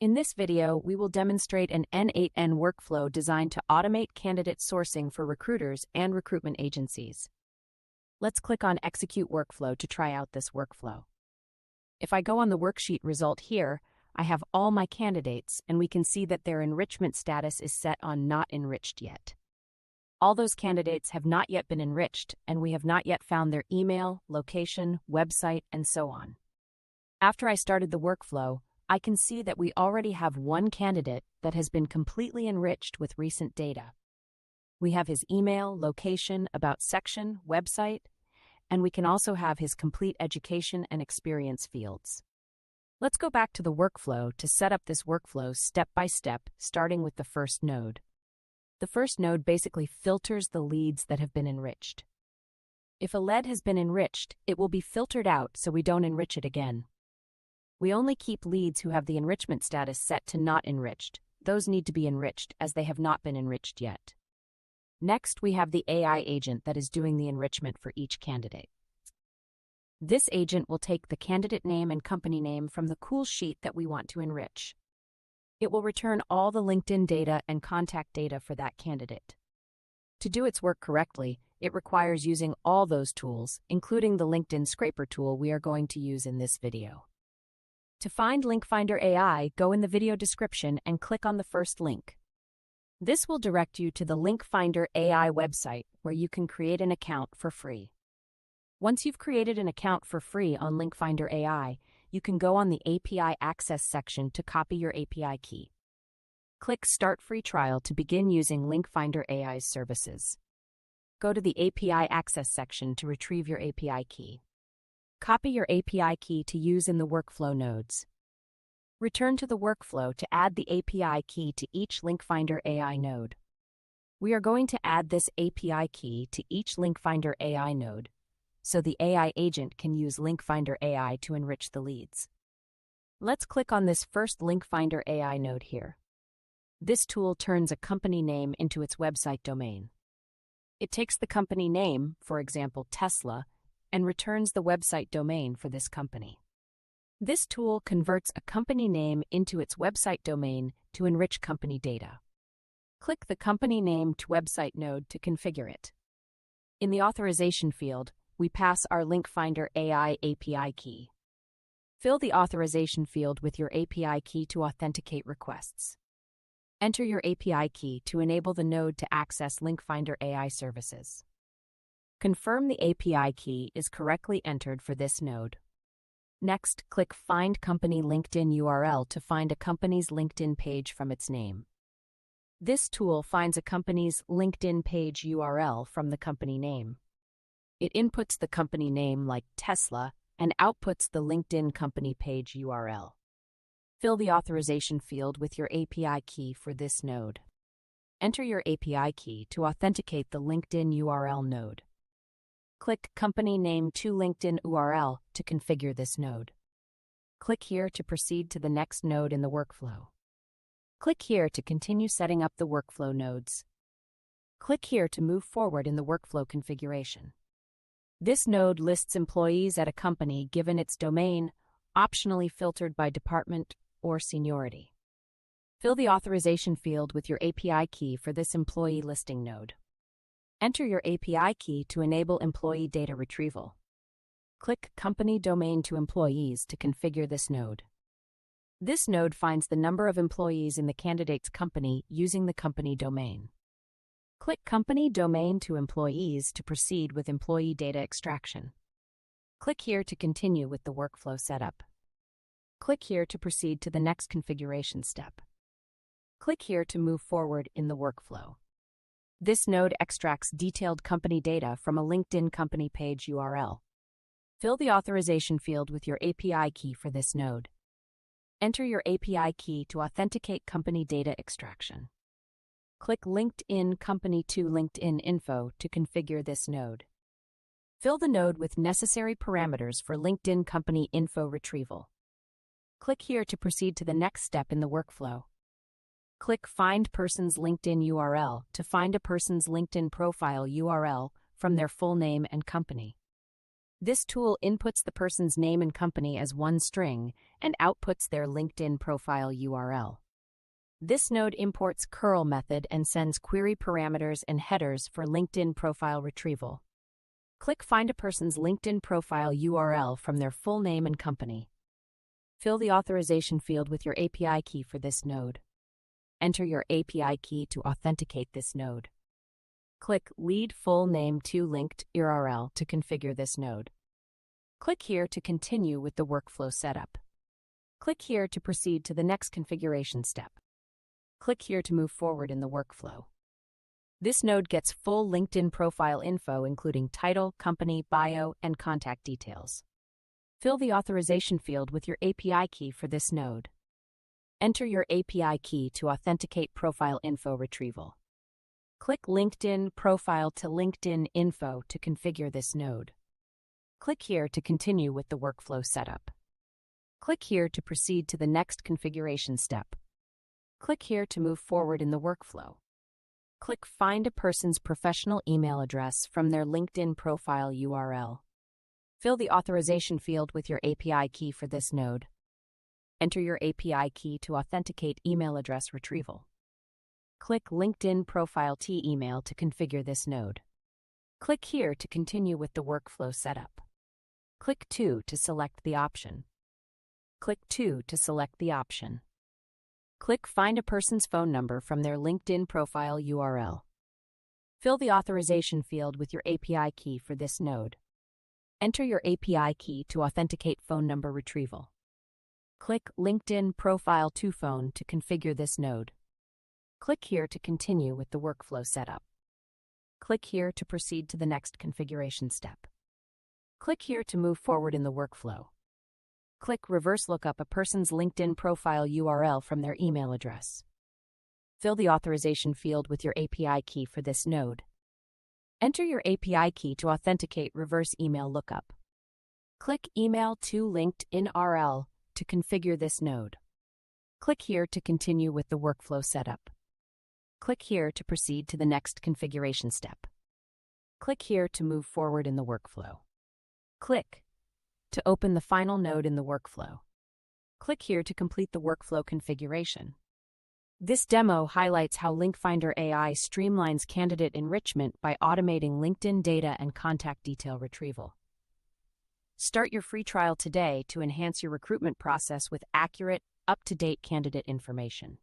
In this video, we will demonstrate an N8N workflow designed to automate candidate sourcing for recruiters and recruitment agencies. Let's click on Execute Workflow to try out this workflow. If I go on the worksheet result here, I have all my candidates, and we can see that their enrichment status is set on Not Enriched Yet. All those candidates have not yet been enriched, and we have not yet found their email, location, website, and so on. After I started the workflow, I can see that we already have one candidate that has been completely enriched with recent data. We have his email, location, about section, website, and we can also have his complete education and experience fields. Let's go back to the workflow to set up this workflow step by step, starting with the first node. The first node basically filters the leads that have been enriched. If a lead has been enriched, it will be filtered out so we don't enrich it again. We only keep leads who have the enrichment status set to Not Enriched. Those need to be enriched as they have not been enriched yet. Next, we have the AI agent that is doing the enrichment for each candidate. This agent will take the candidate name and company name from the cool sheet that we want to enrich. It will return all the LinkedIn data and contact data for that candidate. To do its work correctly, it requires using all those tools, including the LinkedIn Scraper tool we are going to use in this video. To find LinkFinder AI, go in the video description and click on the first link. This will direct you to the LinkFinder AI website where you can create an account for free. Once you've created an account for free on LinkFinder AI, you can go on the API Access section to copy your API key. Click Start Free Trial to begin using LinkFinder AI's services. Go to the API Access section to retrieve your API key. Copy your API key to use in the workflow nodes. Return to the workflow to add the API key to each LinkFinder AI node. We are going to add this API key to each LinkFinder AI node, so the AI agent can use LinkFinder AI to enrich the leads. Let's click on this first LinkFinder AI node here. This tool turns a company name into its website domain. It takes the company name, for example Tesla, and returns the website domain for this company. This tool converts a company name into its website domain to enrich company data. Click the Company Name to Website node to configure it. In the authorization field, we pass our LinkFinder AI API key. Fill the authorization field with your API key to authenticate requests. Enter your API key to enable the node to access LinkFinder AI services. Confirm the API key is correctly entered for this node. Next, click Find Company LinkedIn URL to find a company's LinkedIn page from its name. This tool finds a company's LinkedIn page URL from the company name. It inputs the company name like Tesla and outputs the LinkedIn company page URL. Fill the authorization field with your API key for this node. Enter your API key to authenticate the LinkedIn URL node. Click Company Name to LinkedIn URL to configure this node. Click here to proceed to the next node in the workflow. Click here to continue setting up the workflow nodes. Click here to move forward in the workflow configuration. This node lists employees at a company given its domain, optionally filtered by department or seniority. Fill the authorization field with your API key for this employee listing node. Enter your API key to enable employee data retrieval. Click Company Domain to Employees to configure this node. This node finds the number of employees in the candidate's company using the company domain. Click Company Domain to Employees to proceed with employee data extraction. Click here to continue with the workflow setup. Click here to proceed to the next configuration step. Click here to move forward in the workflow. This node extracts detailed company data from a LinkedIn company page URL. Fill the authorization field with your API key for this node. Enter your API key to authenticate company data extraction. Click LinkedIn Company to LinkedIn Info to configure this node. Fill the node with necessary parameters for LinkedIn Company Info retrieval. Click here to proceed to the next step in the workflow. Click Find Person's LinkedIn URL to find a person's LinkedIn profile URL from their full name and company. This tool inputs the person's name and company as one string and outputs their LinkedIn profile URL. This node imports curl method and sends query parameters and headers for LinkedIn profile retrieval. Click Find a person's LinkedIn profile URL from their full name and company. Fill the authorization field with your API key for this node. Enter your API key to authenticate this node. Click Lead Full Name to Linked URL to configure this node. Click here to continue with the workflow setup. Click here to proceed to the next configuration step. Click here to move forward in the workflow. This node gets full LinkedIn profile info including title, company, bio, and contact details. Fill the authorization field with your API key for this node. Enter your API key to authenticate profile info retrieval. Click LinkedIn Profile to LinkedIn Info to configure this node. Click here to continue with the workflow setup. Click here to proceed to the next configuration step. Click here to move forward in the workflow. Click Find a person's professional email address from their LinkedIn profile URL. Fill the authorization field with your API key for this node. Enter your API key to authenticate email address retrieval. Click LinkedIn Profile T Email to configure this node. Click here to continue with the workflow setup. Click 2 to select the option. Click 2 to select the option. Click Find a person's phone number from their LinkedIn profile URL. Fill the authorization field with your API key for this node. Enter your API key to authenticate phone number retrieval. Click LinkedIn Profile to Phone to configure this node. Click here to continue with the workflow setup. Click here to proceed to the next configuration step. Click here to move forward in the workflow. Click Reverse Lookup a person's LinkedIn profile URL from their email address. Fill the authorization field with your API key for this node. Enter your API key to authenticate Reverse Email Lookup. Click Email to Linked in RL to configure this node. Click here to continue with the workflow setup. Click here to proceed to the next configuration step. Click here to move forward in the workflow. Click to open the final node in the workflow. Click here to complete the workflow configuration. This demo highlights how LinkFinder AI streamlines candidate enrichment by automating LinkedIn data and contact detail retrieval. Start your free trial today to enhance your recruitment process with accurate, up-to-date candidate information.